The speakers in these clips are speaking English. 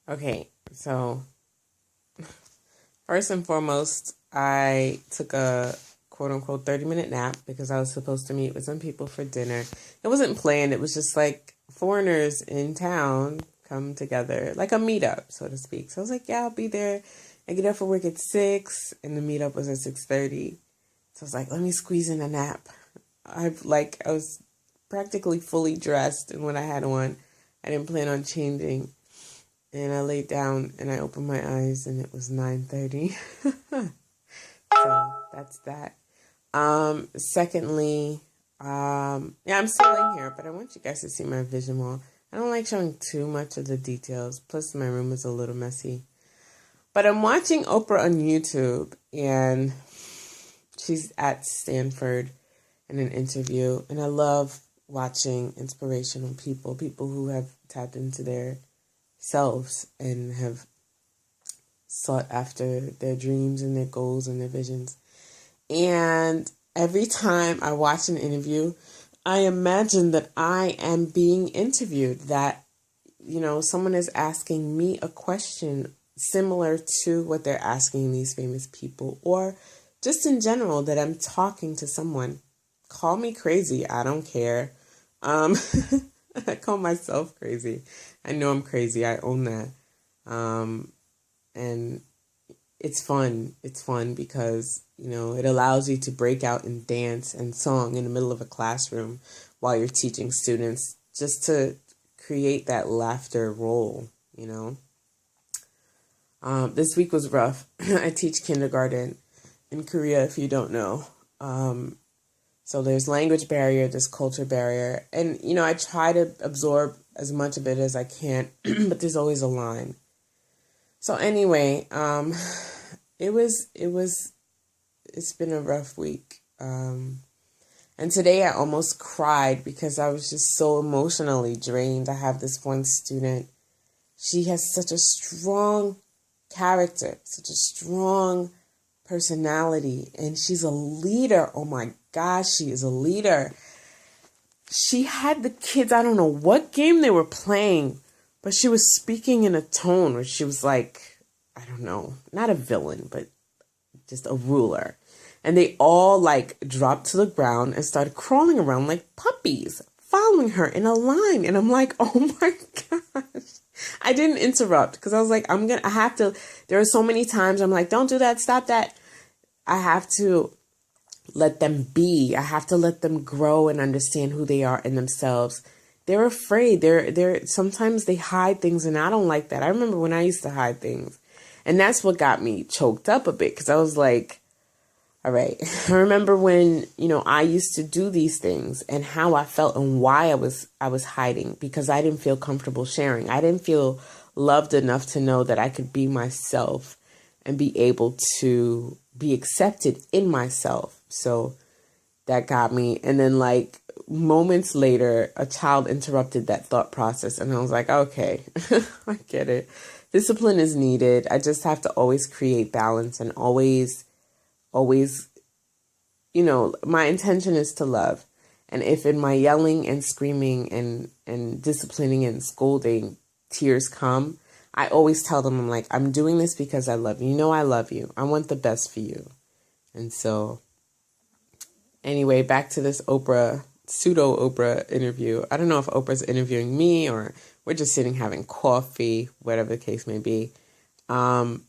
Okay, so first and foremost, I took a quote unquote 30-minute nap because I was supposed to meet with some people for dinner. It wasn't planned, it was just like foreigners in town come together, like a meetup, so to speak. So I was like, yeah, I'll be there. I get up for work at 6, and the meetup was at 6:30. So I was like, let me squeeze in a nap. I was practically fully dressed, and when I had on, I didn't plan on changing. And I laid down and I opened my eyes and it was 9:30. So that's that. Secondly, yeah, I'm still in here, but I want you guys to see my vision wall. I don't like showing too much of the details. Plus, my room is a little messy. But I'm watching Oprah on YouTube, and she's at Stanford in an interview. And I love watching inspirational people who have tapped into their selves and have sought after their dreams and their goals and their visions. And every time I watch an interview, I imagine that I am being interviewed, that, someone is asking me a question similar to what they're asking these famous people, or just in general, that I'm talking to someone. Call me crazy. I don't care. Um, I call myself crazy. I know I'm crazy. I own that. And it's fun. It's fun because, it allows you to break out in dance and song in the middle of a classroom while you're teaching students, just to create that laughter role. This week was rough. I teach kindergarten in Korea, if you don't know. So there's language barrier, there's culture barrier. And, I try to absorb as much of it as I can, but there's always a line. So anyway, it's been a rough week. And today I almost cried because I was just so emotionally drained. I have this one student. She has such a strong character, such a strong personality, and she's a leader. Oh my gosh, she is a leader. She had the kids, I don't know what game they were playing, but she was speaking in a tone where she was like, I don't know, not a villain, but just a ruler. And they all dropped to the ground and started crawling around like puppies, following her in a line. And I'm like, oh my gosh. I didn't interrupt because I was like, I have to, there are so many times I'm like, don't do that, stop that. I have to let them be. I have to let them grow and understand who they are in themselves. They're afraid. Sometimes they hide things, and I don't like that. I remember when I used to hide things, and that's what got me choked up a bit, because I was like, all right. I remember when, I used to do these things and how I felt and why I was hiding, because I didn't feel comfortable sharing. I didn't feel loved enough to know that I could be myself and be able to be accepted in myself. So that got me. And then moments later, a child interrupted that thought process. And I was like, okay, I get it. Discipline is needed. I just have to always create balance and always, my intention is to love. And if in my yelling and screaming and disciplining and scolding, tears come, I always tell them, I'm like, I'm doing this because I love you. I love you. I want the best for you. And so anyway, back to this pseudo Oprah interview. I don't know if Oprah's interviewing me or we're just sitting having coffee, whatever the case may be. Gosh,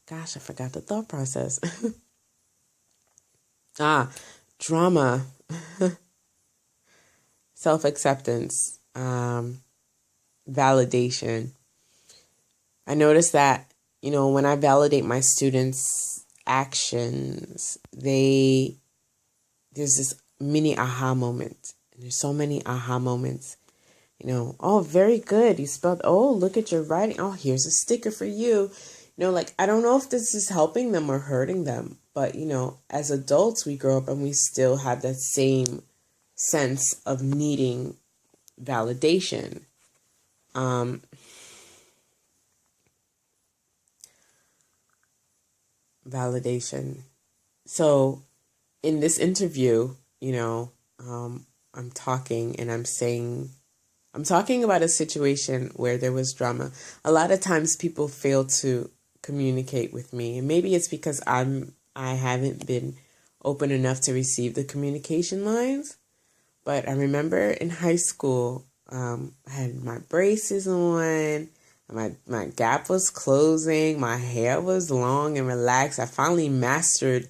I forgot the thought process. Drama, self-acceptance, validation. I notice that, when I validate my students' actions, there's this mini aha moment. And there's so many aha moments. Oh, very good. You spelled, oh, look at your writing. Oh, here's a sticker for you. I don't know if this is helping them or hurting them. But, as adults, we grow up and we still have that same sense of needing validation. Validation. So in this interview, I'm talking and I'm saying I'm talking about a situation where there was drama. A lot of times people fail to communicate with me, and maybe it's because I haven't been open enough to receive the communication lines. But I remember in high school, I had my braces on, my gap was closing, my hair was long and relaxed. I finally mastered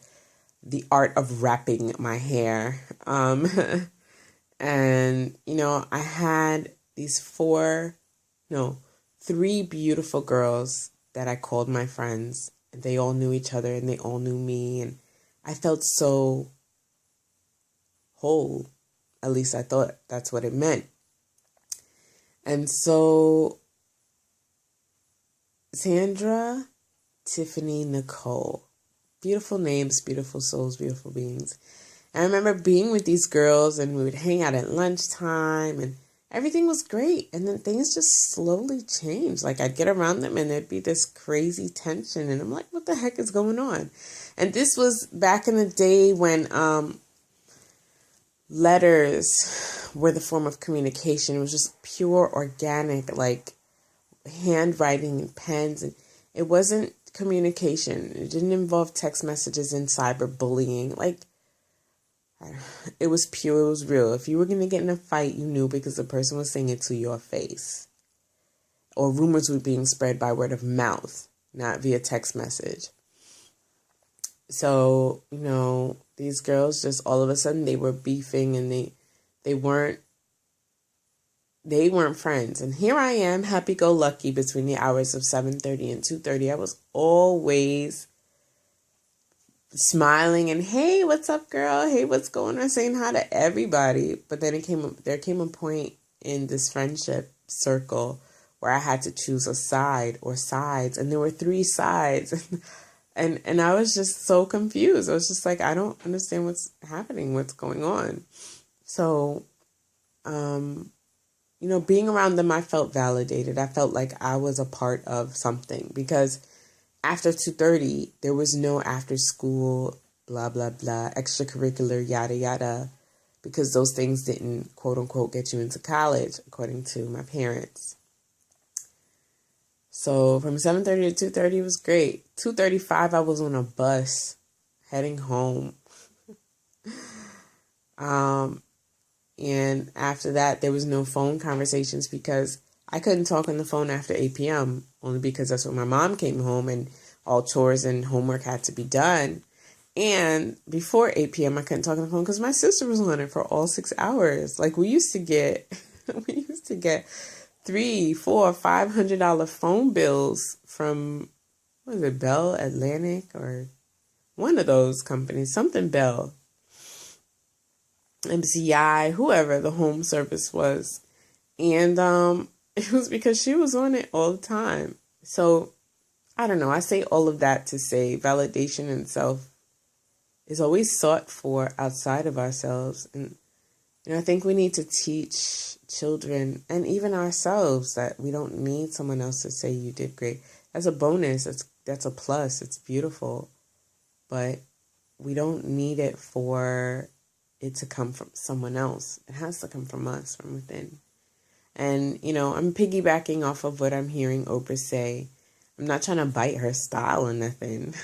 the art of wrapping my hair. And, I had these three beautiful girls that I called my friends. And they all knew each other and they all knew me. And I felt so whole. At least I thought that's what it meant. And so Sandra, Tiffany, Nicole. Beautiful names, beautiful souls, beautiful beings. I remember being with these girls and we would hang out at lunchtime and everything was great. And then things just slowly changed. Like I'd get around them and there'd be this crazy tension. And I'm like, what the heck is going on? And this was back in the day when letters were the form of communication. It was just pure organic, like handwriting and pens. And it wasn't communication. It didn't involve text messages and cyberbullying. Like, it was pure, it was real. If you were going to get in a fight, you knew because the person was saying it to your face. Or rumors were being spread by word of mouth, not via text message. So, these girls just all of a sudden they were beefing and they weren't friends. And here I am, happy-go-lucky between the hours of 7:30 and 2:30. I was always smiling and, hey, what's up, girl? Hey, what's going on? Saying hi to everybody. But then there came a point in this friendship circle where I had to choose a side or sides. And there were 3 sides. And I was just so confused. I was just like, I don't understand what's happening, what's going on. So, being around them, I felt validated. I felt like I was a part of something because after 2:30, there was no after school, blah, blah, blah, extracurricular, yada, yada, because those things didn't, quote unquote, get you into college, according to my parents. So from 7:30 to 2:30 was great. 2:35, I was on a bus heading home. And after that, there was no phone conversations because I couldn't talk on the phone after 8 p.m. only because that's when my mom came home and all chores and homework had to be done. And before 8 p.m., I couldn't talk on the phone because my sister was on it for all 6 hours. Like we used to get $300, $400, $500 phone bills from, what is it, Bell Atlantic or one of those companies, something Bell. MCI, whoever the home service was. And it was because she was on it all the time. So, I don't know. I say all of that to say validation in self is always sought for outside of ourselves. And I think we need to teach children and even ourselves that we don't need someone else to say you did great. That's a bonus. That's a plus. It's beautiful. But we don't need it for it to come from someone else. It has to come from us, from within. And, I'm piggybacking off of what I'm hearing Oprah say. I'm not trying to bite her style or nothing.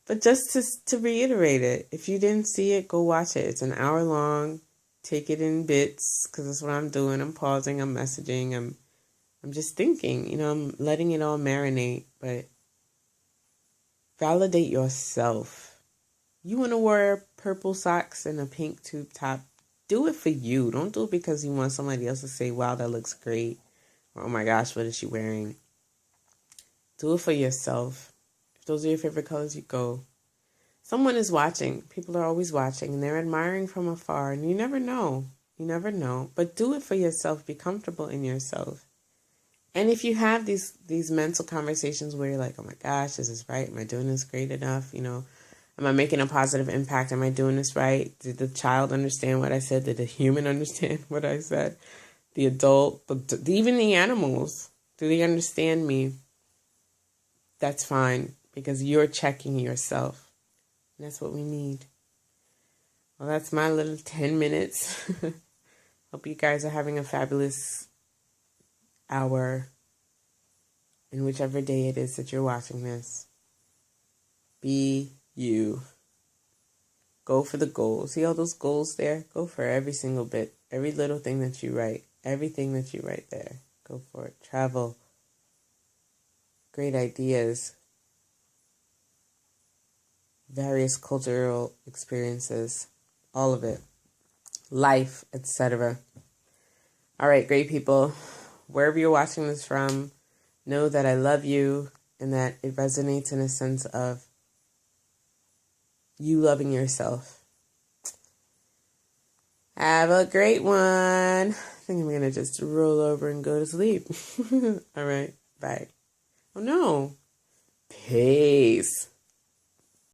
But just to reiterate it, if you didn't see it, go watch it. It's an hour long. Take it in bits, because that's what I'm doing. I'm pausing, I'm messaging, I'm just thinking, I'm letting it all marinate. But validate yourself. You want to wear purple socks and a pink tube top, do it for you. Don't do it because you want somebody else to say, wow, that looks great. Or, oh my gosh, what is she wearing? Do it for yourself. If those are your favorite colors, you go. Someone is watching. People are always watching and they're admiring from afar. And you never know. You never know. But do it for yourself. Be comfortable in yourself. And if you have these mental conversations where you're like, oh my gosh, this is right. Am I doing this great enough? Am I making a positive impact? Am I doing this right? Did the child understand what I said? Did the human understand what I said? The adult, even the animals, do they understand me? That's fine because you're checking yourself. And that's what we need. Well, that's my little 10 minutes Hope you guys are having a fabulous hour in whichever day it is that you're watching this. Be you. Go for the goals. See all those goals there? Go for every single bit. Every little thing that you write. Everything that you write there. Go for it. Travel. Great ideas. Various cultural experiences. All of it. Life, etc. All right, great people. Wherever you're watching this from, know that I love you and that it resonates in a sense of you loving yourself. Have a great one. I think I'm going to just roll over and go to sleep. All right, bye. Oh no. Peace.